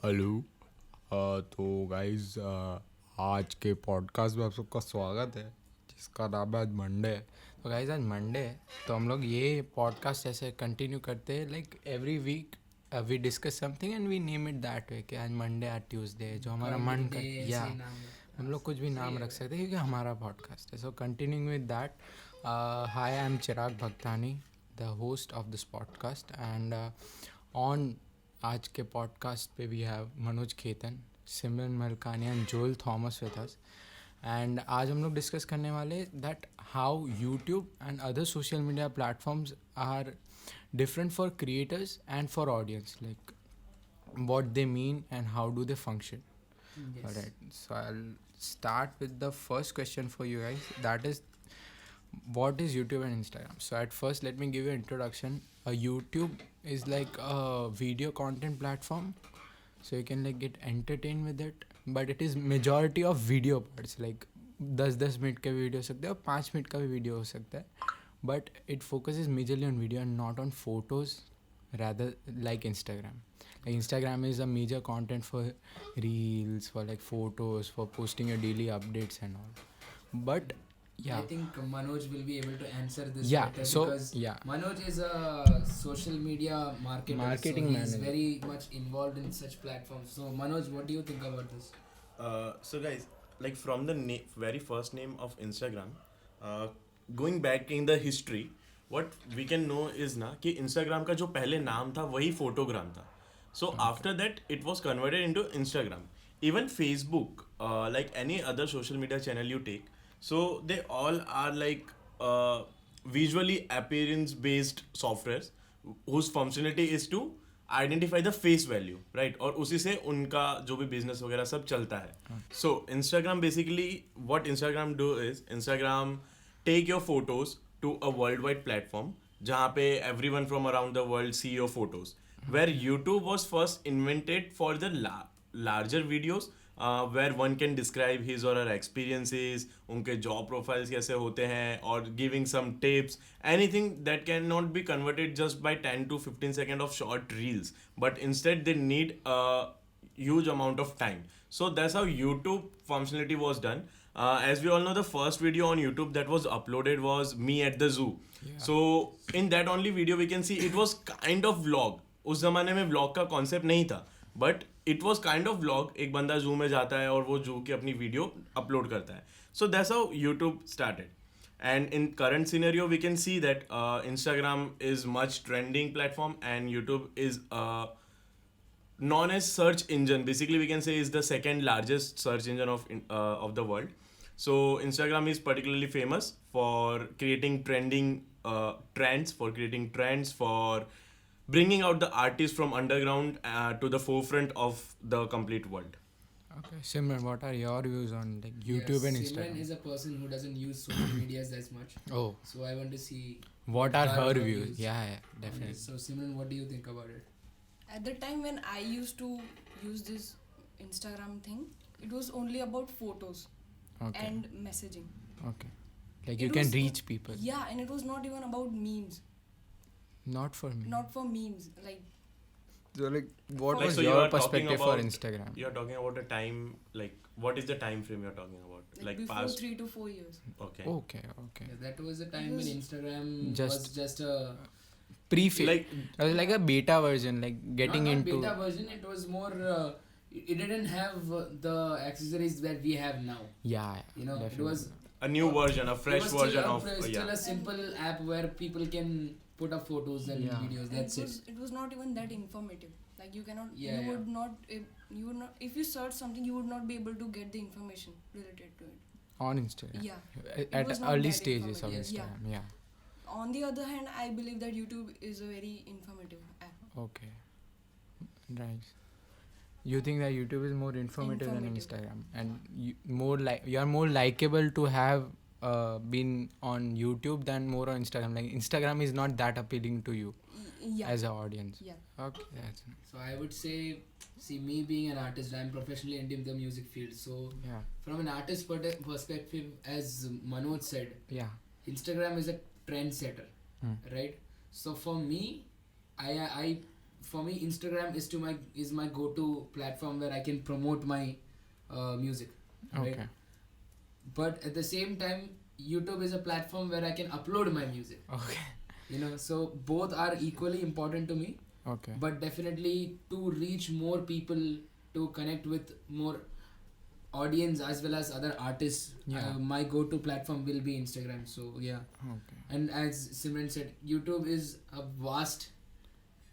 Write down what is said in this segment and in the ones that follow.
Hello. तो guys, आज के पॉडकास्ट में आप सबका स्वागत है, जिसका नाम है आज मंडे है। तो गाइस, आज मंडे है तो हम लोग ये पॉडकास्ट ऐसे कंटिन्यू करते हैं, like every week we discuss something and we name it that way कि आज मंडे आज ट्यूसडे जो हमारा मन कर या हम लोग कुछ भी नाम रख सकते हैं क्योंकि हमारा पॉडकास्ट है। So continuing with that, hi, I am Chirag Bhaktani, the host of this podcast, and on आज के पॉडकास्ट पे we have Manoj Khetan, Simran Malkani and Joel Thomas with us. And आज हम लोग डिस्कस करने वाले that how YouTube and other social media platforms are different for creators and for audience, like what they mean and how do they function. Yes. Alright, so I'll start with the first question for you guys, that is, what is YouTube and Instagram? So at first let me give you an introduction. YouTube is like a video content platform, so you can like get entertained with it, but it is majority of video parts, like 10 minute का video हो सकता है और 5 minute का भी video हो सकता है, but it focuses majorly on video and not on photos, rather like Instagram. Like Instagram is a major content for reels, for like photos, for posting your daily updates and all. But yeah, I think Manoj will be able to answer this better because Manoj is a social media marketing so he's very much involved in such platforms. So Manoj, what do you think about this? So guys, like from the very first name of Instagram, going back in the history, what we can know is ना कि Instagram का जो पहले नाम था वही फोटोग्राम था. So after that it was converted into Instagram. Even Facebook, like any other social media channel you take, so they all are like visually appearance based softwares whose functionality is to identify the face value, right? और उसी से उनका जो भी business वगैरह सब चलता है. So Instagram basically, what Instagram do is Instagram take your photos to a worldwide platform जहाँ पे everyone from around the world see your photos. Where YouTube was first invented for the larger videos, where one can describe his or her experiences, उनके job profiles कैसे होते हैं, or giving some tips, anything that cannot be converted just by 10 to 15 seconds of short reels, but instead they need a huge amount of time. So that's how YouTube functionality was done. As we all know, the first video on YouTube that was uploaded was me at the zoo. Yeah. So in that only video we can see it was kind of vlog. उस ज़माने में vlog का concept नहीं था, but it was kind of vlog. एक बंदा zoo में जाता है और वो zoo की अपनी video upload करता है. So that's how YouTube started. And in current scenario we can see that Instagram is much trending platform and YouTube is known as search engine. Basically we can say is the second largest search engine of the world. So Instagram is particularly famous for creating trends, for bringing out the artists from underground to the forefront of the complete world. Okay, Simran, what are your views on like YouTube and Instagram? Simran is a person who doesn't use social medias as much. Oh, so I want to see what are her views? Yeah, definitely. So Simran, what do you think about it? At the time when I used to use this Instagram thing, it was only about photos and messaging. Okay. Like you can reach people. Yeah, and it was not even about memes. Not for me. Not for memes. Like, so like what Like, was so your are perspective talking for about- Instagram? You're talking about a time, like what is the time frame you're talking about? Like before past. 3 to 4 years. Okay. Okay. Yeah, that was a time when was Instagram was just a Pre-fake. It was like a beta version, like getting not into. beta version. It was more. It didn't have the accessories that we have now. Yeah. You know, definitely. it was A new version, a fresh it was version still of still a simple app where people can put up photos and videos. And That's it was not even that informative. Like you cannot, Yeah, you yeah. would not, you would not, if you search something, you would not be able to get the information related to it. On Instagram. Yeah. At was not early that stages of informative. Instagram. Yeah. On the other hand, I believe that YouTube is a very informative app. Okay. Right. You think that YouTube is more informative than Informative. Instagram, and you are more likable to have been on YouTube than more on Instagram. Like Instagram is not that appealing to you Yeah. as an audience. Yeah. Okay, that's nice. So I would say, see, me being an artist, I'm professionally into the music field. So Yeah. from an artist perspective, as Manoj said, Yeah. Instagram is a trendsetter, right? So for me, I for me, Instagram is my go-to platform where I can promote my music. Right? Okay. But at the same time, YouTube is a platform where I can upload my music. Okay. So both are equally important to me. Okay. But definitely to reach more people, to connect with more audience as well as other artists, my go-to platform will be Instagram. So yeah. Okay. And as Simran said, YouTube is a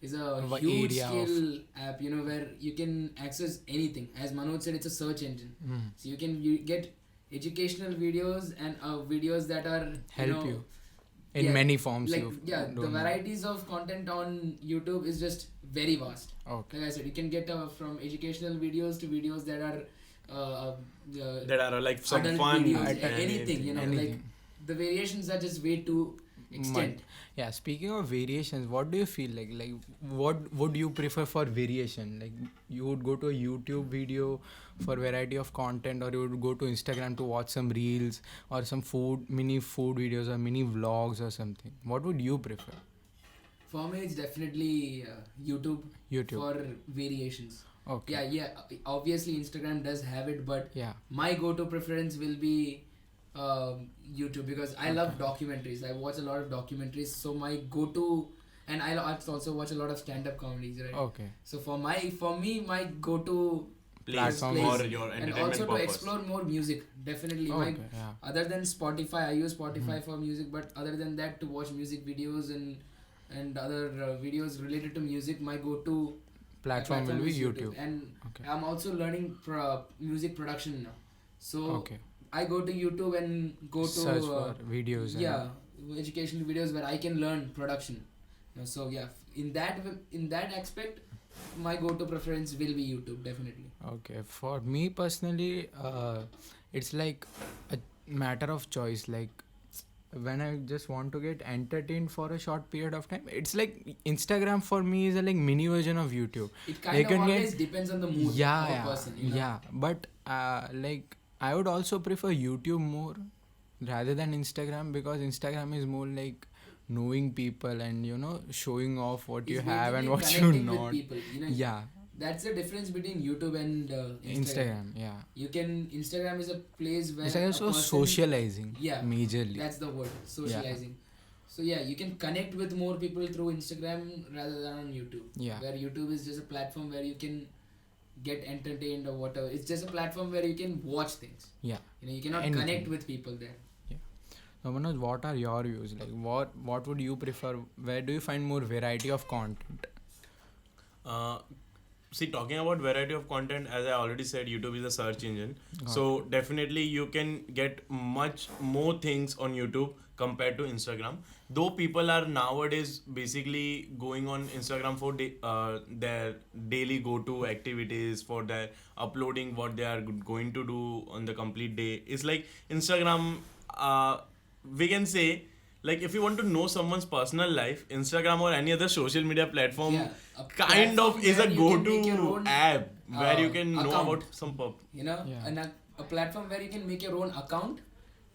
Of a huge area scale app, where you can access anything. As Manoj said, it's a search engine. So you can get educational videos and videos that are Help you in many forms. Like the varieties of content on YouTube is just very vast. Okay. Like I said, you can get from educational videos to videos that are that are like some adult fun videos, and anything. Like the variations are just way too extent. Yeah, speaking of variations, what do you feel like? Like, what would you prefer for variation? Like, you would go to a YouTube video for variety of content, or you would go to Instagram to watch some reels or some mini food videos or mini vlogs or something. What would you prefer? For me, it's definitely YouTube for variations. Okay. Yeah. Obviously, Instagram does have it, but my go-to preference will be YouTube, because I love documentaries. I watch a lot of documentaries. So my go-to, and I also watch a lot of stand-up comedies, right? Okay. So for me, my go-to platform for your entertainment and also purpose. To explore more music. Definitely, other than Spotify, I use Spotify for music. But other than that, to watch music videos and other videos related to music, my go-to platform will be YouTube. And I'm also learning music production now. So I go to YouTube and go to search for videos. Educational videos where I can learn production. So in that aspect, my go-to preference will be YouTube, definitely. Okay, for me personally, it's like a matter of choice. Like, when I just want to get entertained for a short period of time, it's like Instagram for me is a like mini version of YouTube. It kind of always depends on the mood of a person. But like, I would also prefer YouTube more rather than Instagram, because Instagram is more like knowing people and showing off what you have and what you not. With people, That's the difference between YouTube and Instagram. Instagram is a place where Instagram is so socializing. Majorly. That's the word, socializing. So you can connect with more people through Instagram rather than on YouTube. Where YouTube is just a platform where you can get entertained or whatever. It's just a platform where you can watch things. You cannot connect with people there. So Manoj, what are your views? Like, what would you prefer? Where do you find more variety of content? See, talking about variety of content, as I already said, YouTube is a search engine. So definitely you can get much more things on YouTube compared to Instagram. Though people are nowadays basically going on Instagram for their daily go-to activities, for their uploading what they are going to do on the complete day. It's like Instagram, we can say, like, if you want to know someone's personal life, Instagram or any other social media platform kind of is a go-to app where you can know about some and a platform where you can make your own account.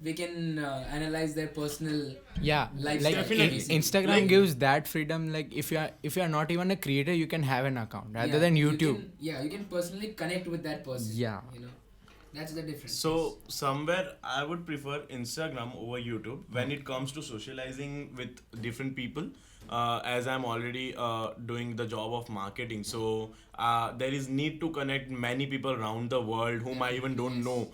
We can analyze their personal lifestyle. Like Instagram gives that freedom. Like, if you are not even a creator, you can have an account rather than YouTube. You can personally connect with that person. That's the difference. So somewhere I would prefer Instagram over YouTube when it comes to socializing with different people. As I'm already doing the job of marketing, so there is need to connect many people around the world whom I even don't know.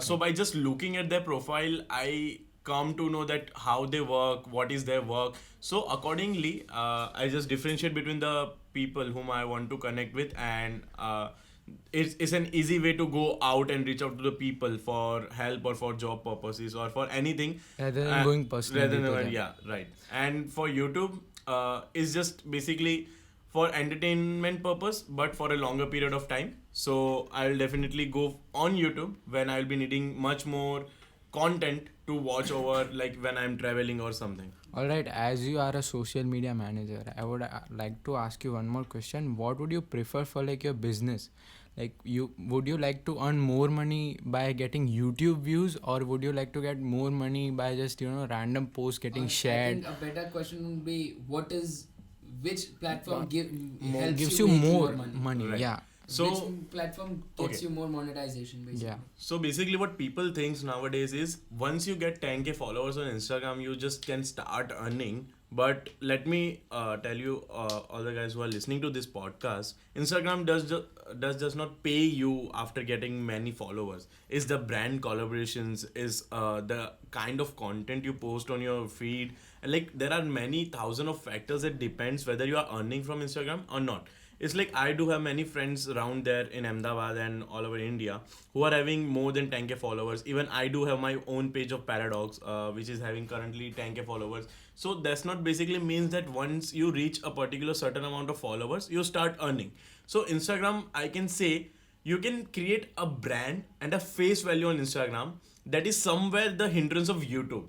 So by just looking at their profile, I come to know that how they work, what is their work. So accordingly, I just differentiate between the people whom I want to connect with, and it's an easy way to go out and reach out to the people for help or for job purposes or for anything rather than going personally. Right. And for YouTube, it's just basically for entertainment purpose, but for a longer period of time. So I'll definitely go on YouTube when I'll be needing much more content to watch over, like when I'm traveling or something. Alright, as you are a social media manager, I would like to ask you one more question. What would you prefer for like your business? Like, would you like to earn more money by getting YouTube views, or would you like to get more money by just random posts getting shared? I think a better question would be, what is which platform helps gives you you make more money. Right. Yeah. So which platform gets okay. you more monetization basically. Yeah. So basically, what people thinks nowadays is once you get 10k followers on Instagram, you just can start earning. But let me tell you, all the guys who are listening to this podcast, Instagram does not pay you after getting many followers. Is the brand collaborations, is the kind of content you post on your feed, and like there are many thousand of factors that depends whether you are earning from Instagram or not. It's like I do have many friends around there in Ahmedabad and all over India who are having more than 10k followers. Even I do have my own page of Paradox, which is having currently 10k followers. So that's not basically means that once you reach a particular certain amount of followers, you start earning. So Instagram, I can say you can create a brand and a face value on Instagram that is somewhere the hindrance of YouTube,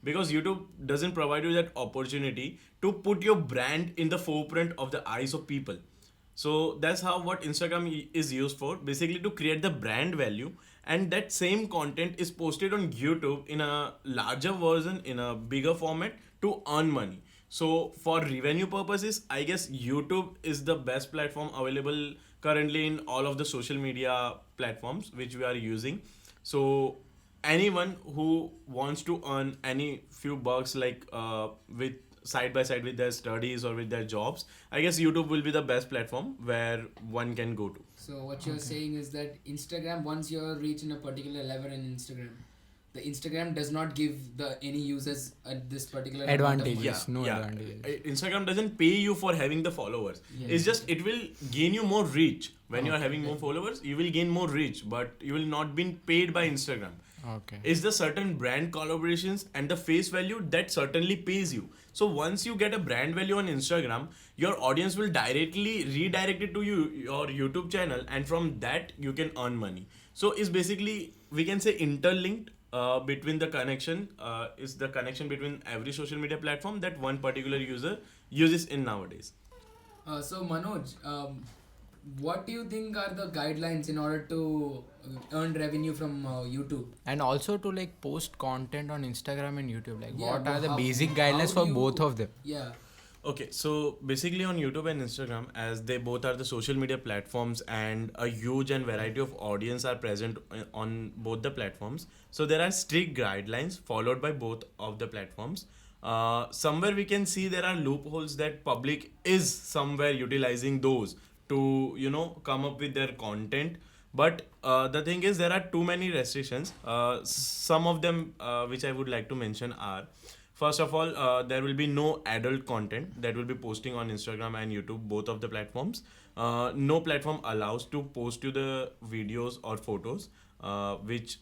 because YouTube doesn't provide you that opportunity to put your brand in the forefront of the eyes of people. So that's how what Instagram is used for, basically to create the brand value, and that same content is posted on YouTube in a larger version, in a bigger format, to earn money. So for revenue purposes, I guess YouTube is the best platform available currently in all of the social media platforms which we are using. So anyone who wants to earn any few bucks, like with side by side with their studies or with their jobs, I guess YouTube will be the best platform where one can go to. So what you're saying is that Instagram, once you're reaching a particular level in Instagram, the Instagram does not give the any users this particular amount of money. Advantages. No advantages. Instagram doesn't pay you for having the followers. Yeah. It's just it will gain you more reach. When you are Okay, having more followers, you will gain more reach, but you will not be paid by Instagram. Okay. Is the certain brand collaborations and the face value that certainly pays you. So once you get a brand value on Instagram, your audience will directly redirect it to your YouTube channel, and from that you can earn money. So it's basically, we can say, interlinked between the connection, is the connection between every social media platform that one particular user uses in nowadays. So Manoj, what do you think are the guidelines in order to earn revenue from YouTube? And also to like post content on Instagram and YouTube. Like Yeah, what are the how- basic how guidelines for do you- both of them? Yeah. Okay, so basically on YouTube and Instagram, as they both are the social media platforms and a huge and variety of audience are present on both the platforms, so there are strict guidelines followed by both of the platforms. Somewhere we can see there are loopholes that public is somewhere utilizing those to come up with their content. But the thing is, there are too many restrictions. Some of them which I would like to mention are, first of all, there will be no adult content that will be posting on Instagram and YouTube, both of the platforms. No platform allows to post you the videos or photos which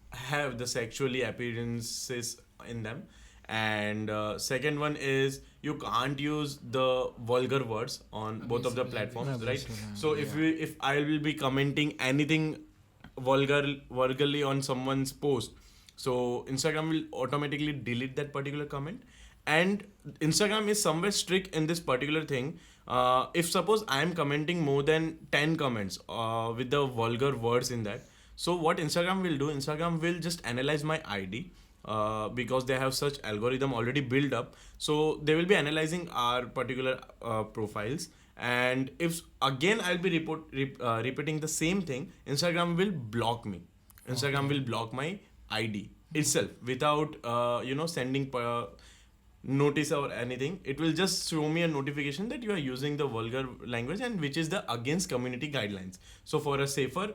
have the sexually appearances in them. And second one is you can't use the vulgar words on both of the Obviously, platforms, right? obviously, So if I will be commenting anything vulgarly on someone's post, so Instagram will automatically delete that particular comment. And Instagram is somewhere strict in this particular thing. If suppose I am commenting more than 10 comments with the vulgar words in that, so what Instagram will do, Instagram will just analyze my ID, because they have such algorithm already built up. So they will be analyzing our particular profiles, and if again I'll be repeating the same thing, Instagram will block me. Instagram will block my ID itself without sending notice or anything. It will just show me a notification that you are using the vulgar language, and which is the against community guidelines. So for a safer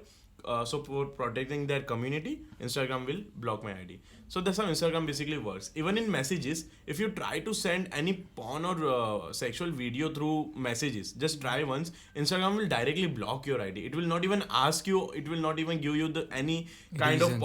so for protecting their community, Instagram will block my ID. So that's how Instagram basically works. Even in messages, if you try to send any porn or sexual video through messages, just try once, Instagram will directly block your ID. It will not even ask you, it will not even give you the any kind Reasons.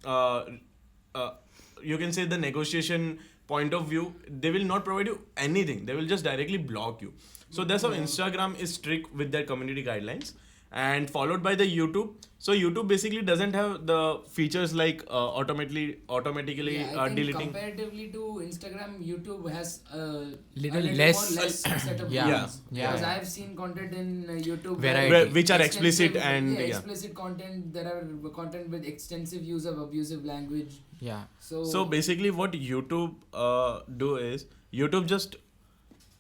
of you can say the negotiation point of view. They will not provide you anything, they will just directly block you. So that's how Instagram is strict with their community guidelines. And followed by the YouTube. So YouTube basically doesn't have the features like automatically Yeah, I think deleting. comparatively to Instagram, YouTube has a Little more less- set of Yeah, rules. yeah, Because yeah. I've seen content in YouTube Variety. Which are extensive- explicit and explicit content. There are content with extensive use of abusive language. Yeah. So So basically what YouTube do is YouTube just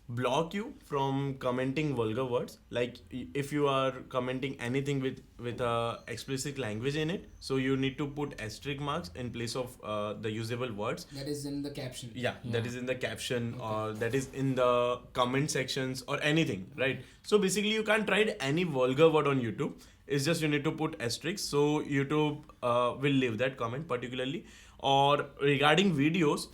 block you from commenting vulgar words. Like if you are commenting anything with a explicit language in it, so you need to put asterisk marks in place of the usable words. That is in the caption. Yeah, that Yeah. is in the caption, Okay. or that is in the comment sections or anything, right? So basically you can't write any vulgar word on YouTube. It's just you need to put asterisk, so YouTube will leave that comment particularly. Or regarding videos,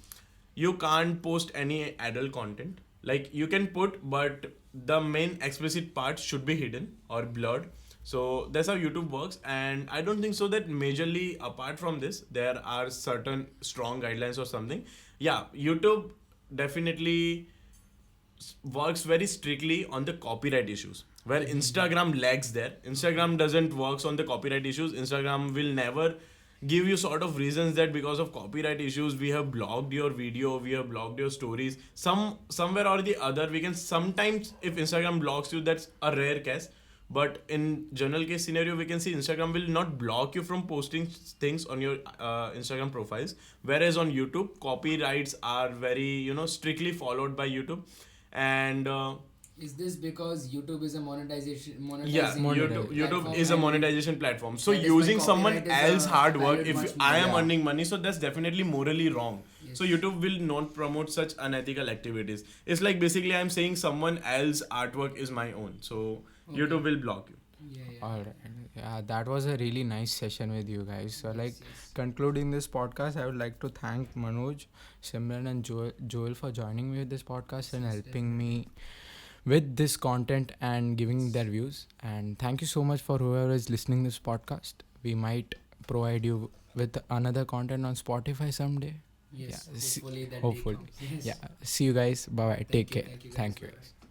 you can't post any adult content. Like you can put, but the main explicit part should be hidden or blurred. So that's how YouTube works, and I don't think so that majorly apart from this there are certain strong guidelines or something. Yeah, YouTube definitely works very strictly on the copyright issues, where Instagram lags there. Instagram doesn't works on the copyright issues. Instagram will never give you sort of reasons that because of copyright issues we have blocked your video, we have blocked your stories. Somewhere or the other we can sometimes, if Instagram blocks you, that's a rare case, but in general case scenario we can see Instagram will not block you from posting things on your Instagram profiles, whereas on YouTube copyrights are very, strictly followed by YouTube. And Is this because YouTube is a monetization? yeah, YouTube is a monetization platform, so that is using why someone copyright is, else's hard work, valued if much I more. am Yeah. earning money, so that's definitely morally wrong. Yes. So YouTube will not promote such unethical activities. It's like basically I'm saying someone else's artwork is my own, so Okay. YouTube will block you. Yeah. All right. Yeah, that was a really nice session with you guys. So, Yes, yes. concluding this podcast, I would like to thank Manoj, Simran, and Joel for joining me with this podcast and Yes, helping me with this content and giving their views. And thank you so much for whoever is listening this podcast. We might provide you with another content on Spotify someday. Yes. Yeah, Hopefully that hopefully. day comes. Yes. Yeah. See you guys. Bye bye. Take care. Thank you. Thank you. Guys. Bye-bye.